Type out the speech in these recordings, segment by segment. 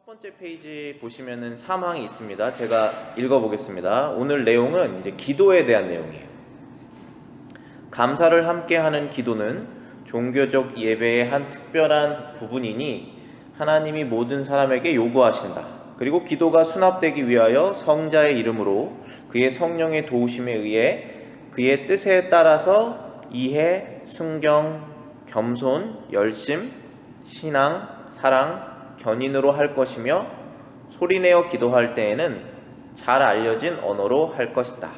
번째 페이지 보시면은 사망이 있습니다. 제가 읽어보겠습니다. 오늘 내용은 이제 기도에 대한 내용이에요. 감사를 함께하는 기도는 종교적 예배의 한 특별한 부분이니 하나님이 모든 사람에게 요구하신다. 그리고 기도가 수납되기 위하여 성자의 이름으로 그의 성령의 도우심에 의해 그의 뜻에 따라서 이해, 순경, 겸손, 열심, 신앙, 사랑, 견인으로 할 것이며 소리내어 기도할 때에는 잘 알려진 언어로 할 것이다.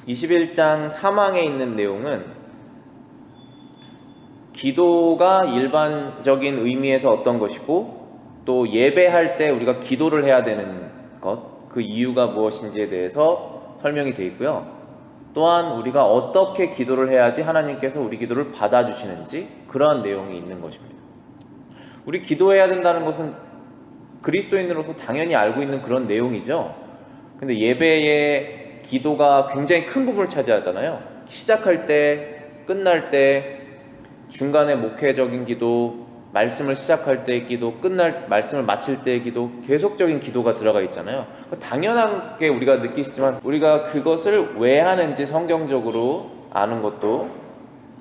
21장 사망에 있는 내용은 기도가 일반적인 의미에서 어떤 것이고 또 예배할 때 우리가 기도를 해야 되는 것, 그 이유가 무엇인지에 대해서 설명이 되어 있고요. 또한 우리가 어떻게 기도를 해야지 하나님께서 우리 기도를 받아주시는지 그러한 내용이 있는 것입니다. 우리 기도해야 된다는 것은 그리스도인으로서 당연히 알고 있는 그런 내용이죠. 근데 예배의 기도가 굉장히 큰 부분을 차지하잖아요. 시작할 때, 끝날 때, 중간에 목회적인 기도, 말씀을 시작할 때의 기도, 말씀을 마칠 때의 기도, 계속적인 기도가 들어가 있잖아요. 당연하게 우리가 느끼시지만 우리가 그것을 왜 하는지 성경적으로 아는 것도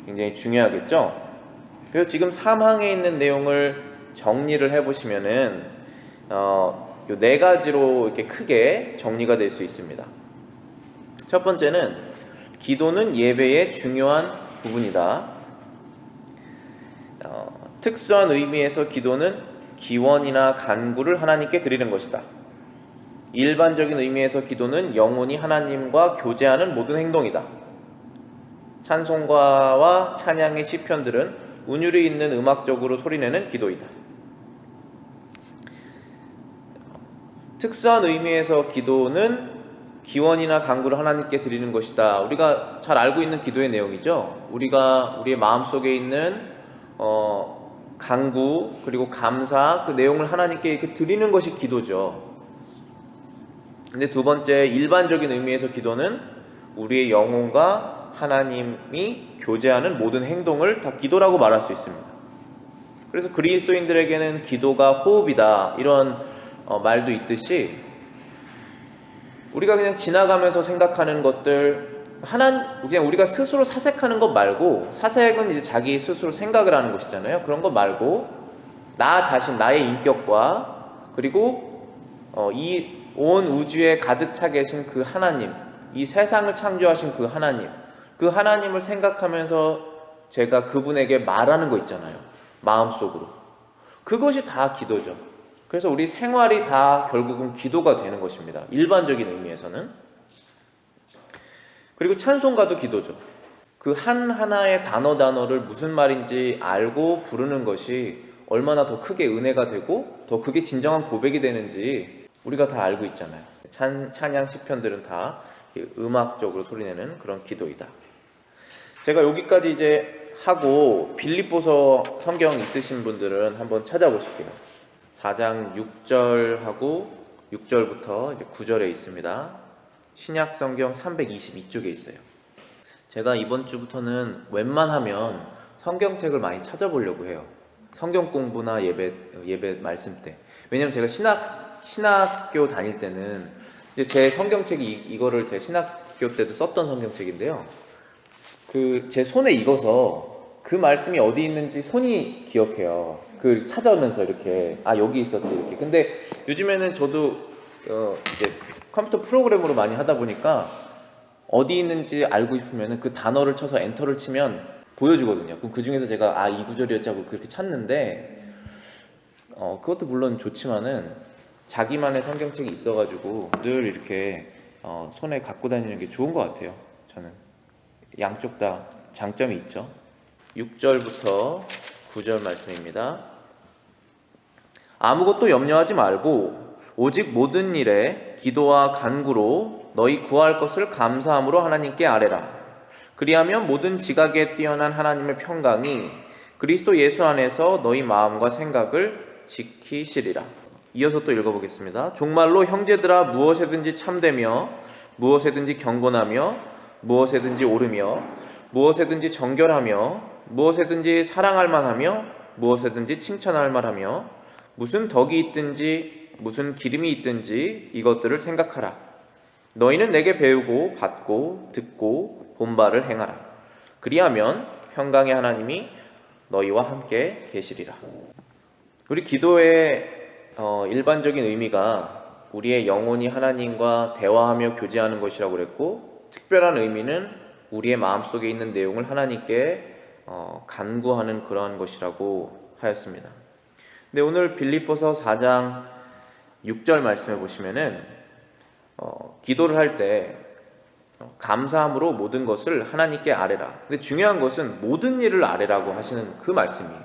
굉장히 중요하겠죠. 그래서 지금 사망에 있는 내용을 정리를 해보시면은 요 네 가지로 이렇게 크게 정리가 될 수 있습니다. 첫 번째는 기도는 예배의 중요한 부분이다. 특수한 의미에서 기도는 기원이나 간구를 하나님께 드리는 것이다. 일반적인 의미에서 기도는 영혼이 하나님과 교제하는 모든 행동이다. 찬송가와 찬양의 시편들은 운율이 있는 음악적으로 소리내는 기도이다. 특수한 의미에서 기도는 기원이나 간구를 하나님께 드리는 것이다. 우리가 잘 알고 있는 기도의 내용이죠. 우리가 우리의 마음속에 있는 간구 그리고 감사 그 내용을 하나님께 이렇게 드리는 것이 기도죠. 근데 두 번째 일반적인 의미에서 기도는 우리의 영혼과 하나님이 교제하는 모든 행동을 다 기도라고 말할 수 있습니다. 그래서 그리스도인들에게는 기도가 호흡이다 이런 말도 있듯이 우리가 그냥 지나가면서 생각하는 것들 그냥 우리가 스스로 사색하는 것 말고, 사색은 이제 자기 스스로 생각을 하는 것이잖아요. 그런 것 말고 나 자신, 나의 인격과 그리고 이 온 우주에 가득 차 계신 그 하나님, 이 세상을 창조하신 그 하나님을 생각하면서 제가 그분에게 말하는 거 있잖아요. 마음속으로. 그것이 다 기도죠. 그래서 우리 생활이 다 결국은 기도가 되는 것입니다. 일반적인 의미에서는. 그리고 찬송가도 기도죠. 그 하나의 단어를 무슨 말인지 알고 부르는 것이 얼마나 더 크게 은혜가 되고 더 그게 진정한 고백이 되는지 우리가 다 알고 있잖아요. 찬양 시편들은 다 음악적으로 소리내는 그런 기도이다. 제가 여기까지 이제 하고 빌립보서 성경 있으신 분들은 한번 찾아보실게요. 4장 6절하고 6절부터 이제 9절에 있습니다. 신약 성경 322쪽에 있어요. 제가 이번 주부터는 웬만하면 성경책을 많이 찾아보려고 해요. 성경 공부나 예배 말씀 때. 왜냐면 제가 신학교 다닐 때는 이제 제 성경책이 이거를 제 신학교 때도 썼던 성경책인데요. 제 손에 익어서 그 말씀이 어디 있는지 손이 기억해요. 찾아오면서 이렇게 여기 있었지 이렇게. 근데 요즘에는 저도 이제 컴퓨터 프로그램으로 많이 하다 보니까 어디 있는지 알고 싶으면 그 단어를 쳐서 엔터를 치면 보여주거든요. 그럼 그 중에서 제가 이 구절이었지 하고 그렇게 찾는데 그것도 물론 좋지만은 자기만의 성경책이 있어가지고 늘 이렇게 손에 갖고 다니는 게 좋은 것 같아요. 저는 양쪽 다 장점이 있죠. 6절부터 9절 말씀입니다. 아무것도 염려하지 말고 오직 모든 일에 기도와 간구로 너희 구할 것을 감사함으로 하나님께 아뢰라. 그리하면 모든 지각에 뛰어난 하나님의 평강이 그리스도 예수 안에서 너희 마음과 생각을 지키시리라. 이어서 또 읽어보겠습니다. 종말로 형제들아 무엇에든지 참되며 무엇에든지 경건하며 무엇에든지 오르며 무엇에든지 정결하며 무엇에든지 사랑할 만하며 무엇이든지 칭찬할 만하며 무슨 덕이 있든지 무슨 기름이 있든지 이것들을 생각하라. 너희는 내게 배우고 받고 듣고 본 바를 행하라. 그리하면 평강의 하나님이 너희와 함께 계시리라. 우리 기도의 일반적인 의미가 우리의 영혼이 하나님과 대화하며 교제하는 것이라고 그랬고, 특별한 의미는 우리의 마음속에 있는 내용을 하나님께 간구하는 그러한 것이라고 하였습니다. 근데 오늘 빌립보서 4장 6절 말씀에 보시면은 기도를 할 때 감사함으로 모든 것을 하나님께 아뢰라. 근데 중요한 것은 모든 일을 아뢰라고 하시는 그 말씀이에요.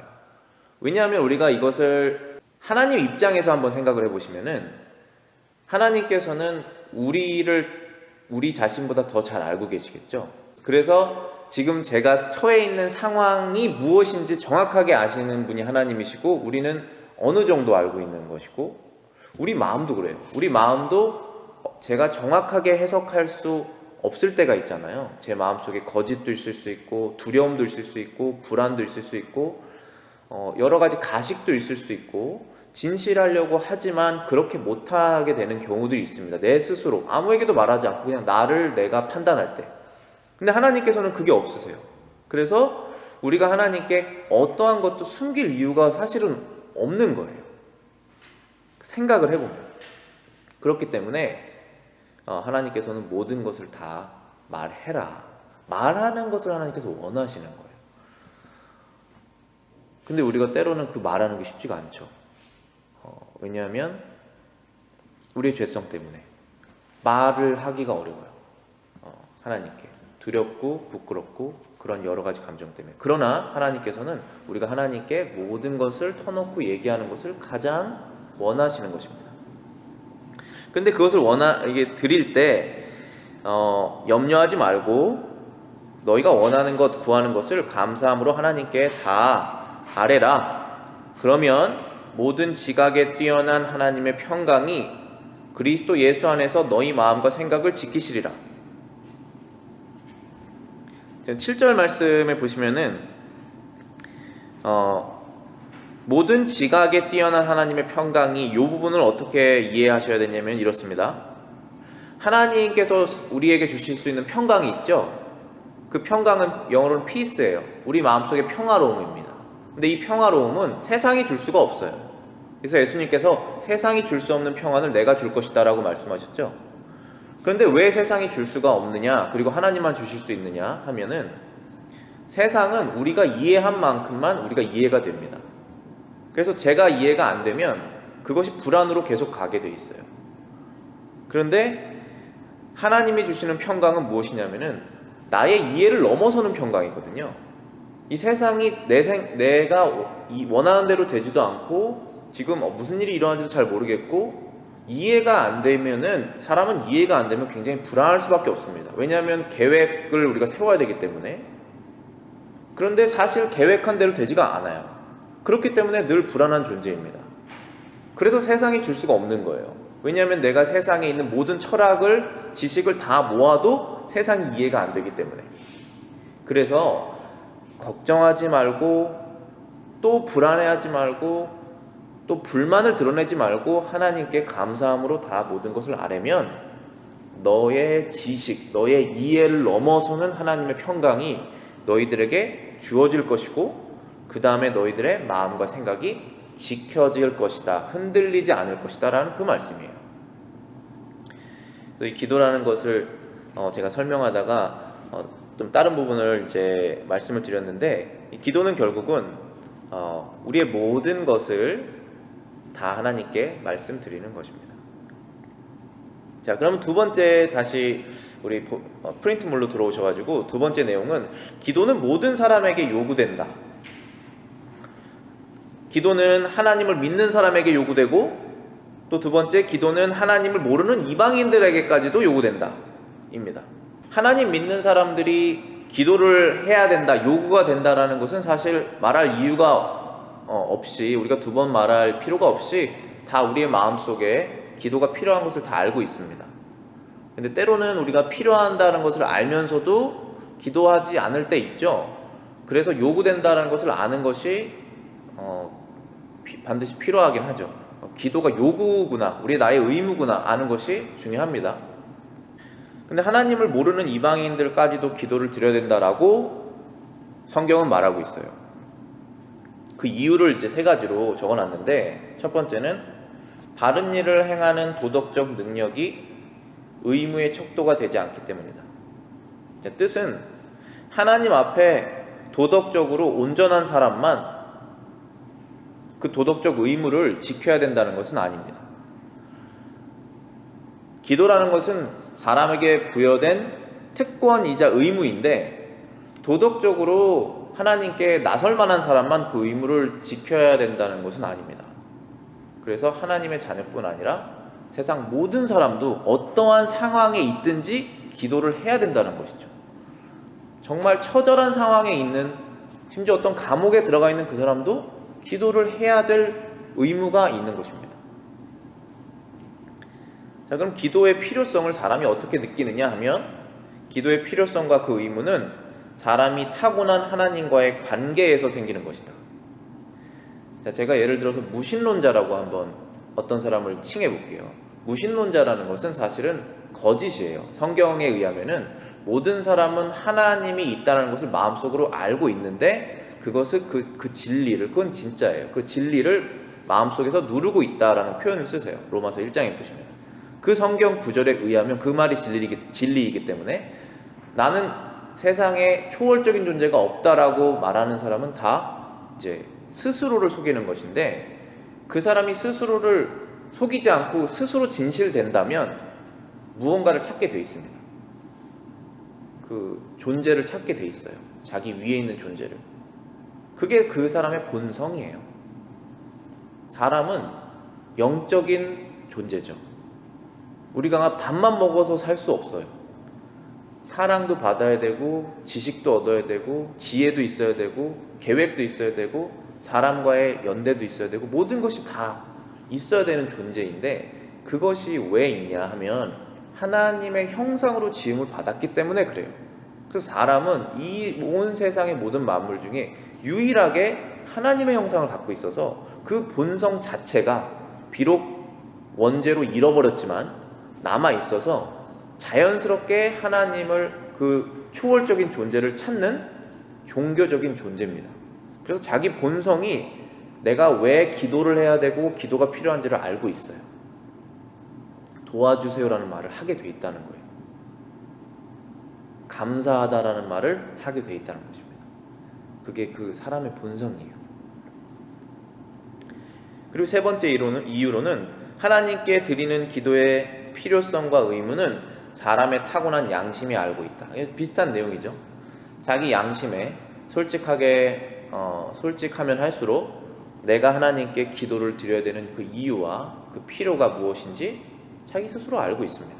왜냐하면 우리가 이것을 하나님 입장에서 한번 생각을 해보시면은 하나님께서는 우리 자신보다 더 잘 알고 계시겠죠. 그래서 지금 제가 처해 있는 상황이 무엇인지 정확하게 아시는 분이 하나님이시고, 우리는 어느 정도 알고 있는 것이고, 우리 마음도 그래요. 우리 마음도 제가 정확하게 해석할 수 없을 때가 있잖아요. 제 마음속에 거짓도 있을 수 있고, 두려움도 있을 수 있고, 불안도 있을 수 있고, 여러 가지 가식도 있을 수 있고, 진실하려고 하지만 그렇게 못하게 되는 경우들이 있습니다. 내 스스로 아무에게도 말하지 않고 그냥 나를 내가 판단할 때. 근데 하나님께서는 그게 없으세요. 그래서 우리가 하나님께 어떠한 것도 숨길 이유가 사실은 없는 거예요. 생각을 해보면. 그렇기 때문에 하나님께서는 모든 것을 다 말해라. 말하는 것을 하나님께서 원하시는 거예요. 근데 우리가 때로는 그 말하는 게 쉽지가 않죠. 왜냐하면 우리의 죄성 때문에 말을 하기가 어려워요. 하나님께 두렵고 부끄럽고 그런 여러 가지 감정 때문에. 그러나 하나님께서는 우리가 하나님께 모든 것을 터놓고 얘기하는 것을 가장 원하시는 것입니다. 근데 그것을 이게 드릴 때 염려하지 말고 너희가 원하는 것 구하는 것을 감사함으로 하나님께 다 아뢰라. 그러면 모든 지각에 뛰어난 하나님의 평강이 그리스도 예수 안에서 너희 마음과 생각을 지키시리라. 7절 말씀에 보시면은 모든 지각에 뛰어난 하나님의 평강이 이 부분을 어떻게 이해하셔야 되냐면 이렇습니다. 하나님께서 우리에게 주실 수 있는 평강이 있죠. 그 평강은 영어로는 peace예요. 우리 마음속의 평화로움입니다. 근데 이 평화로움은 세상이 줄 수가 없어요. 그래서 예수님께서 세상이 줄 수 없는 평안을 내가 줄 것이다 라고 말씀하셨죠. 그런데 왜 세상이 줄 수가 없느냐, 그리고 하나님만 주실 수 있느냐 하면은 세상은 우리가 이해한 만큼만 우리가 이해가 됩니다. 그래서 제가 이해가 안 되면 그것이 불안으로 계속 가게 돼 있어요. 그런데 하나님이 주시는 평강은 무엇이냐면은 나의 이해를 넘어서는 평강이거든요. 이 세상이 내가 원하는 대로 되지도 않고 지금 무슨 일이 일어나는지도 잘 모르겠고, 이해가 안 되면은, 사람은 이해가 안 되면 굉장히 불안할 수밖에 없습니다. 왜냐하면 계획을 우리가 세워야 되기 때문에. 그런데 사실 계획한 대로 되지가 않아요. 그렇기 때문에 늘 불안한 존재입니다. 그래서 세상이 줄 수가 없는 거예요. 왜냐하면 내가 세상에 있는 모든 철학을, 지식을 다 모아도 세상이 이해가 안 되기 때문에. 그래서 걱정하지 말고, 또 불안해하지 말고, 또 불만을 드러내지 말고 하나님께 감사함으로 다 모든 것을 아뢰면 너의 지식, 너의 이해를 넘어서는 하나님의 평강이 너희들에게 주어질 것이고, 그 다음에 너희들의 마음과 생각이 지켜질 것이다, 흔들리지 않을 것이다 라는 그 말씀이에요. 이 기도라는 것을 제가 설명하다가 좀 다른 부분을 이제 말씀을 드렸는데, 이 기도는 결국은 우리의 모든 것을 다 하나님께 말씀드리는 것입니다. 자, 그러면 두 번째, 다시 우리 프린트물로 들어오셔가지고 두 번째 내용은 기도는 모든 사람에게 요구된다. 기도는 하나님을 믿는 사람에게 요구되고, 또 두 번째, 기도는 하나님을 모르는 이방인들에게까지도 요구된다 입니다. 하나님 믿는 사람들이 기도를 해야 된다, 요구가 된다라는 것은 사실 말할 이유가 없이, 우리가 두 번 말할 필요가 없이 다 우리의 마음속에 기도가 필요한 것을 다 알고 있습니다. 근데 때로는 우리가 필요한다는 것을 알면서도 기도하지 않을 때 있죠. 그래서 요구된다는 것을 아는 것이 반드시 필요하긴 하죠. 기도가 요구구나, 나의 의무구나 아는 것이 중요합니다. 근데 하나님을 모르는 이방인들까지도 기도를 드려야 된다라고 성경은 말하고 있어요. 그 이유를 이제 3가지로 적어놨는데, 첫 번째는 바른 일을 행하는 도덕적 능력이 의무의 척도가 되지 않기 때문이다. 뜻은 하나님 앞에 도덕적으로 온전한 사람만 그 도덕적 의무를 지켜야 된다는 것은 아닙니다. 기도라는 것은 사람에게 부여된 특권이자 의무인데, 도덕적으로 하나님께 나설 만한 사람만 그 의무를 지켜야 된다는 것은 아닙니다. 그래서 하나님의 자녀뿐 아니라 세상 모든 사람도 어떠한 상황에 있든지 기도를 해야 된다는 것이죠. 정말 처절한 상황에 있는, 심지어 어떤 감옥에 들어가 있는 그 사람도 기도를 해야 될 의무가 있는 것입니다. 자, 그럼 기도의 필요성을 사람이 어떻게 느끼느냐 하면, 기도의 필요성과 그 의무는 사람이 타고난 하나님과의 관계에서 생기는 것이다. 자, 제가 예를 들어서 무신론자라고 한번 어떤 사람을 칭해 볼게요. 무신론자라는 것은 사실은 거짓이에요. 성경에 의하면은 모든 사람은 하나님이 있다는 것을 마음속으로 알고 있는데, 그것을 그 진리를, 그건 진짜예요. 그 진리를 마음속에서 누르고 있다라는 표현을 쓰세요. 로마서 1장에 보시면. 그 성경 구절에 의하면 그 말이 진리이기 때문에 나는 세상에 초월적인 존재가 없다라고 말하는 사람은 다 이제 스스로를 속이는 것인데, 그 사람이 스스로를 속이지 않고 스스로 진실된다면 무언가를 찾게 돼 있습니다. 그 존재를 찾게 돼 있어요. 자기 위에 있는 존재를. 그게 그 사람의 본성이에요. 사람은 영적인 존재죠. 우리가 밥만 먹어서 살 수 없어요. 사랑도 받아야 되고, 지식도 얻어야 되고, 지혜도 있어야 되고, 계획도 있어야 되고, 사람과의 연대도 있어야 되고, 모든 것이 다 있어야 되는 존재인데, 그것이 왜 있냐 하면 하나님의 형상으로 지음을 받았기 때문에 그래요. 그래서 사람은 이 온 세상의 모든 만물 중에 유일하게 하나님의 형상을 갖고 있어서 그 본성 자체가 비록 원죄로 잃어버렸지만 남아 있어서 자연스럽게 하나님을, 그 초월적인 존재를 찾는 종교적인 존재입니다. 그래서 자기 본성이 내가 왜 기도를 해야 되고 기도가 필요한지를 알고 있어요. 도와주세요라는 말을 하게 돼 있다는 거예요. 감사하다라는 말을 하게 돼 있다는 것입니다. 그게 그 사람의 본성이에요. 그리고 3번째 이유로는 하나님께 드리는 기도의 필요성과 의무는 사람의 타고난 양심이 알고 있다. 비슷한 내용이죠. 자기 양심에 솔직하면 할수록 내가 하나님께 기도를 드려야 되는 그 이유와 그 필요가 무엇인지 자기 스스로 알고 있습니다.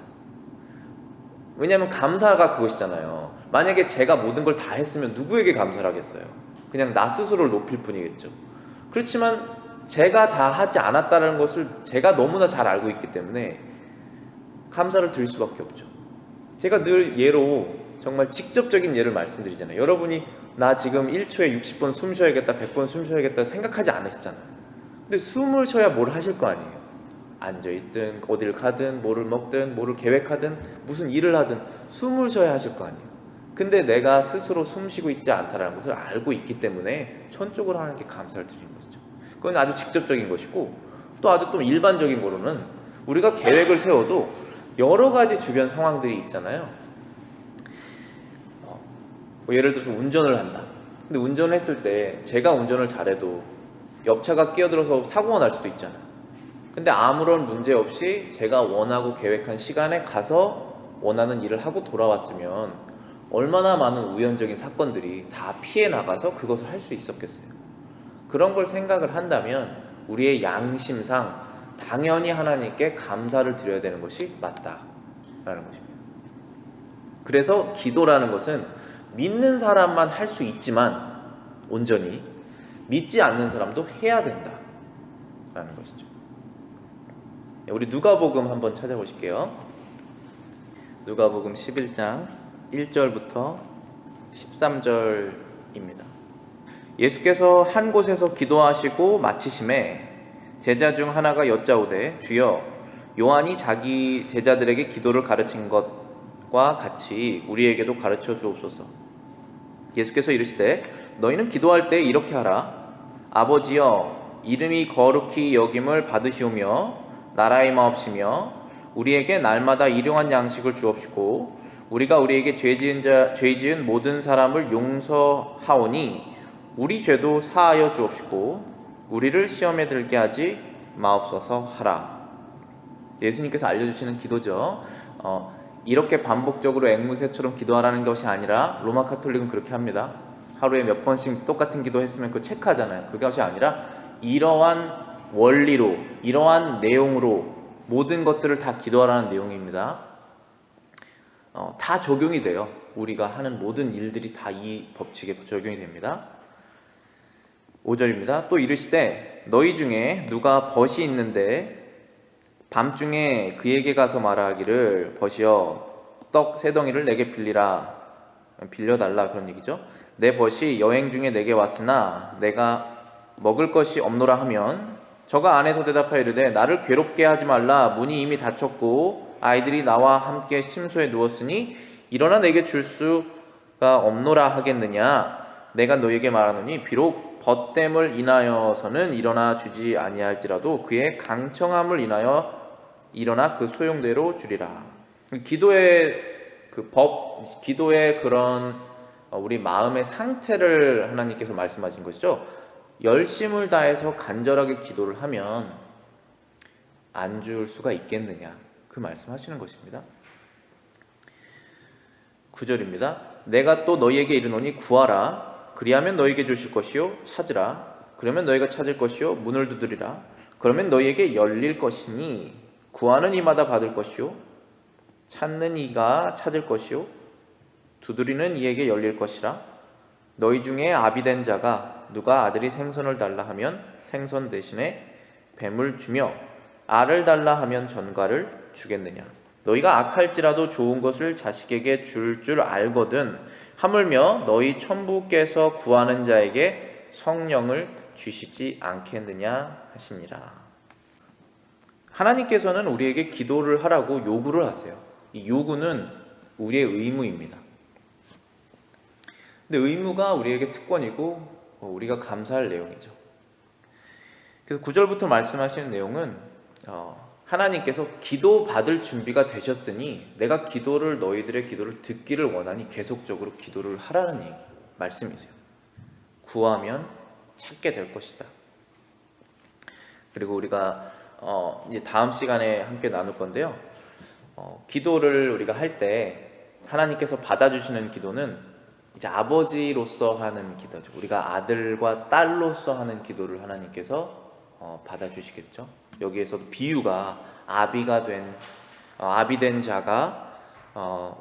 왜냐하면 감사가 그것이잖아요. 만약에 제가 모든 걸 다 했으면 누구에게 감사를 하겠어요? 그냥 나 스스로를 높일 뿐이겠죠. 그렇지만 제가 다 하지 않았다는 것을 제가 너무나 잘 알고 있기 때문에 감사를 드릴 수밖에 없죠. 제가 늘 예로, 정말 직접적인 예를 말씀드리잖아요. 여러분이 나 지금 1초에 60번 숨 쉬어야겠다, 100번 숨 쉬어야겠다 생각하지 않으시잖아요. 근데 숨을 쉬어야 뭘 하실 거 아니에요. 앉아있든 어딜 가든 뭐를 먹든 뭐를 계획하든 무슨 일을 하든 숨을 쉬어야 하실 거 아니에요. 근데 내가 스스로 숨 쉬고 있지 않다는 것을 알고 있기 때문에 천적으로 하나님께 감사를 드리는 것이죠. 그건 아주 직접적인 것이고, 또 아주 또 일반적인 거로는 우리가 계획을 세워도 여러 가지 주변 상황들이 있잖아요. 예를 들어서 운전을 한다. 근데 운전을 했을 때 제가 운전을 잘해도 옆차가 끼어들어서 사고가 날 수도 있잖아요. 근데 아무런 문제 없이 제가 원하고 계획한 시간에 가서 원하는 일을 하고 돌아왔으면 얼마나 많은 우연적인 사건들이 다 피해 나가서 그것을 할 수 있었겠어요. 그런 걸 생각을 한다면 우리의 양심상 당연히 하나님께 감사를 드려야 되는 것이 맞다라는 것입니다. 그래서 기도라는 것은 믿는 사람만 할 수 있지만 온전히 믿지 않는 사람도 해야 된다라는 것이죠. 우리 누가복음 한번 찾아보실게요. 누가복음 11장 1절부터 13절입니다. 예수께서 한 곳에서 기도하시고 마치심에 제자 중 하나가 여짜오되 주여 요한이 자기 제자들에게 기도를 가르친 것과 같이 우리에게도 가르쳐 주옵소서. 예수께서 이르시되 너희는 기도할 때 이렇게 하라. 아버지여 이름이 거룩히 여김을 받으시오며 나라의 마옵시며 우리에게 날마다 일용할 양식을 주옵시고 우리가 우리에게 죄 지은 모든 사람을 용서하오니 우리 죄도 사하여 주옵시고 우리를 시험에 들게 하지 마옵소서 하라. 예수님께서 알려주시는 기도죠. 이렇게 반복적으로 앵무새처럼 기도하라는 것이 아니라 로마 카톨릭은 그렇게 합니다. 하루에 몇 번씩 똑같은 기도 했으면 그거 체크하잖아요. 그것이 아니라 이러한 원리로 이러한 내용으로 모든 것들을 다 기도하라는 내용입니다. 다 적용이 돼요. 우리가 하는 모든 일들이 다 이 법칙에 적용이 됩니다. 5절입니다. 또 이르시되 너희 중에 누가 벗이 있는데 밤중에 그에게 가서 말하기를 벗이여 떡 세 덩이를 내게 빌려달라 그런 얘기죠. 내 벗이 여행 중에 내게 왔으나 내가 먹을 것이 없노라 하면 저가 안에서 대답하여 이르되 나를 괴롭게 하지 말라. 문이 이미 닫혔고 아이들이 나와 함께 침소에 누웠으니 일어나 내게 줄 수가 없노라 하겠느냐. 내가 너희에게 말하노니 비록 벗됨을 인하여서는 일어나 주지 아니할지라도 그의 강청함을 인하여 일어나 그 소용대로 주리라. 기도의 기도의 그런 우리 마음의 상태를 하나님께서 말씀하신 것이죠. 열심을 다해서 간절하게 기도를 하면 안 줄 수가 있겠느냐, 그 말씀하시는 것입니다. 9절입니다. 내가 또 너희에게 이르노니 구하라. 그리하면 너희에게 주실 것이요 찾으라. 그러면 너희가 찾을 것이요 문을 두드리라. 그러면 너희에게 열릴 것이니 구하는 이마다 받을 것이요 찾는 이가 찾을 것이요 두드리는 이에게 열릴 것이라. 너희 중에 아비된 자가 누가 아들이 생선을 달라 하면 생선 대신에 뱀을 주며 알을 달라 하면 전갈을 주겠느냐. 너희가 악할지라도 좋은 것을 자식에게 줄 알거든 하물며 너희 천부께서 구하는 자에게 성령을 주시지 않겠느냐 하시니라. 하나님께서는 우리에게 기도를 하라고 요구를 하세요. 이 요구는 우리의 의무입니다. 근데 의무가 우리에게 특권이고 우리가 감사할 내용이죠. 그래서 9절부터 말씀하시는 내용은 하나님께서 기도 받을 준비가 되셨으니 내가 너희들의 기도를 듣기를 원하니 계속적으로 기도를 하라는 말씀이세요. 구하면 찾게 될 것이다. 그리고 우리가 이제 다음 시간에 함께 나눌 건데요. 기도를 우리가 할 때 하나님께서 받아주시는 기도는 이제 아버지로서 하는 기도죠. 우리가 아들과 딸로서 하는 기도를 하나님께서 받아주시겠죠. 여기에서도 비유가 아비 된 자가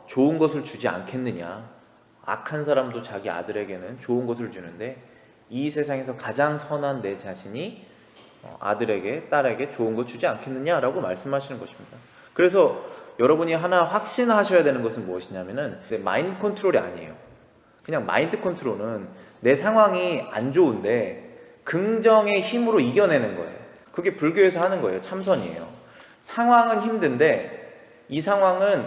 좋은 것을 주지 않겠느냐. 악한 사람도 자기 아들에게는 좋은 것을 주는데 이 세상에서 가장 선한 내 자신이 아들에게 딸에게 좋은 것 주지 않겠느냐라고 말씀하시는 것입니다. 그래서 여러분이 하나 확신하셔야 되는 것은 무엇이냐면은 마인드 컨트롤이 아니에요. 그냥 마인드 컨트롤은 내 상황이 안 좋은데 긍정의 힘으로 이겨내는 거예요. 그게 불교에서 하는 거예요. 참선이에요. 상황은 힘든데 이 상황은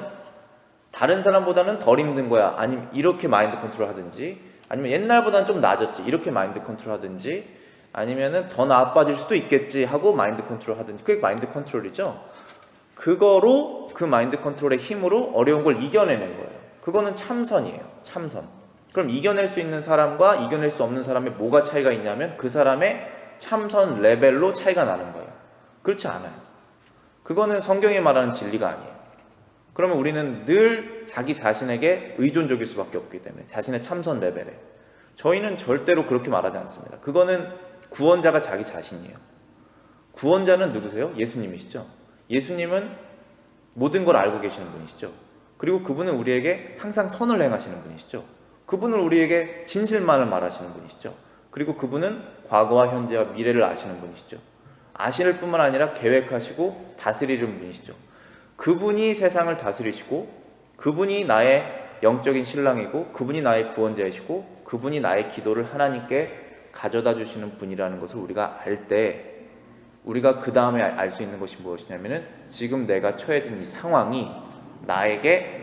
다른 사람보다는 덜 힘든 거야. 아니면 이렇게 마인드 컨트롤 하든지, 아니면 옛날보다는 좀 나아졌지 이렇게 마인드 컨트롤 하든지, 아니면은 더 나빠질 수도 있겠지 하고 마인드 컨트롤 하든지, 그게 마인드 컨트롤이죠. 그거로 그 마인드 컨트롤의 힘으로 어려운 걸 이겨내는 거예요. 그거는 참선이에요. 참선. 그럼 이겨낼 수 있는 사람과 이겨낼 수 없는 사람의 뭐가 차이가 있냐면 그 사람의 참선 레벨로 차이가 나는 거예요. 그렇지 않아요. 그거는 성경이 말하는 진리가 아니에요. 그러면 우리는 늘 자기 자신에게 의존적일 수밖에 없기 때문에 자신의 참선 레벨에, 저희는 절대로 그렇게 말하지 않습니다. 그거는 구원자가 자기 자신이에요. 구원자는 누구세요? 예수님이시죠. 예수님은 모든 걸 알고 계시는 분이시죠. 그리고 그분은 우리에게 항상 선을 행하시는 분이시죠. 그분은 우리에게 진실만을 말하시는 분이시죠. 그리고 그분은 과거와 현재와 미래를 아시는 분이시죠. 아실 뿐만 아니라 계획하시고 다스리는 분이시죠. 그분이 세상을 다스리시고, 그분이 나의 영적인 신랑이고, 그분이 나의 구원자이시고, 그분이 나의 기도를 하나님께 가져다 주시는 분이라는 것을 우리가 알 때 우리가 그 다음에 알 수 있는 것이 무엇이냐면은 지금 내가 처해진 이 상황이 나에게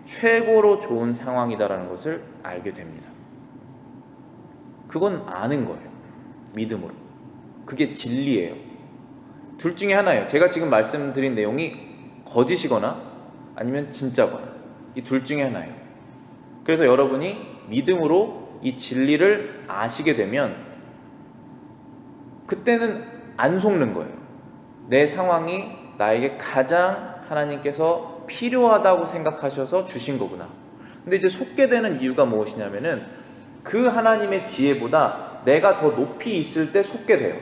최고로 좋은 상황이다라는 것을 알게 됩니다. 그건 아는 거예요. 믿음으로. 그게 진리예요. 둘 중에 하나예요. 제가 지금 말씀드린 내용이 거짓이거나 아니면 진짜거나 이 둘 중에 하나예요. 그래서 여러분이 믿음으로 이 진리를 아시게 되면 그때는 안 속는 거예요. 내 상황이 나에게 가장 하나님께서 필요하다고 생각하셔서 주신 거구나. 근데 이제 속게 되는 이유가 무엇이냐면은 그 하나님의 지혜보다 내가 더 높이 있을 때 속게 돼요.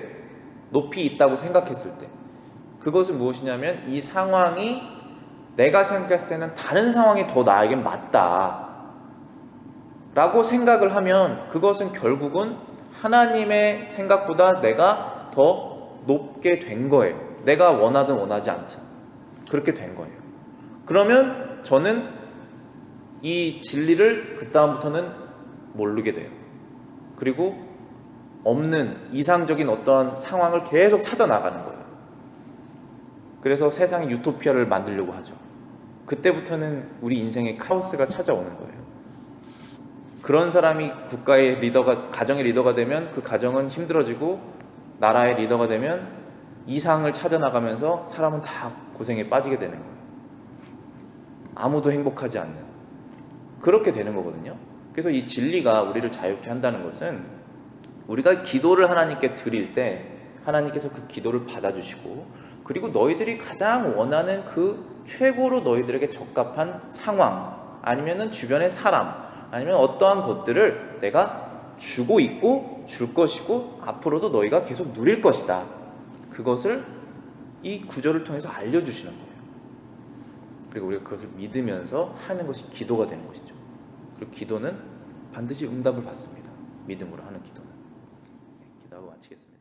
높이 있다고 생각했을 때. 그것은 무엇이냐면 이 상황이 내가 생각했을 때는 다른 상황이 더 나에겐 맞다 라고 생각을 하면 그것은 결국은 하나님의 생각보다 내가 더 높게 된 거예요. 내가 원하든 원하지 않든 그렇게 된 거예요. 그러면 저는 이 진리를 그 다음부터는 모르게 돼요. 그리고 없는 이상적인 어떠한 상황을 계속 찾아 나가는 거예요. 그래서 세상의 유토피아를 만들려고 하죠. 그때부터는 우리 인생의 카오스가 찾아오는 거예요. 그런 사람이 국가의 리더가, 가정의 리더가 되면 그 가정은 힘들어지고 나라의 리더가 되면 이상을 찾아 나가면서 사람은 다 고생에 빠지게 되는 거예요. 아무도 행복하지 않는 그렇게 되는 거거든요. 그래서 이 진리가 우리를 자유케 한다는 것은 우리가 기도를 하나님께 드릴 때 하나님께서 그 기도를 받아주시고 그리고 너희들이 가장 원하는 그 최고로 너희들에게 적합한 상황 아니면은 주변의 사람 아니면 어떠한 것들을 내가 주고 있고 줄 것이고 앞으로도 너희가 계속 누릴 것이다. 그것을 이 구절을 통해서 알려주시는 거예요. 그리고 우리가 그것을 믿으면서 하는 것이 기도가 되는 것이죠. 그리고 기도는 반드시 응답을 받습니다. 믿음으로 하는 기도는. 기도하고 마치겠습니다.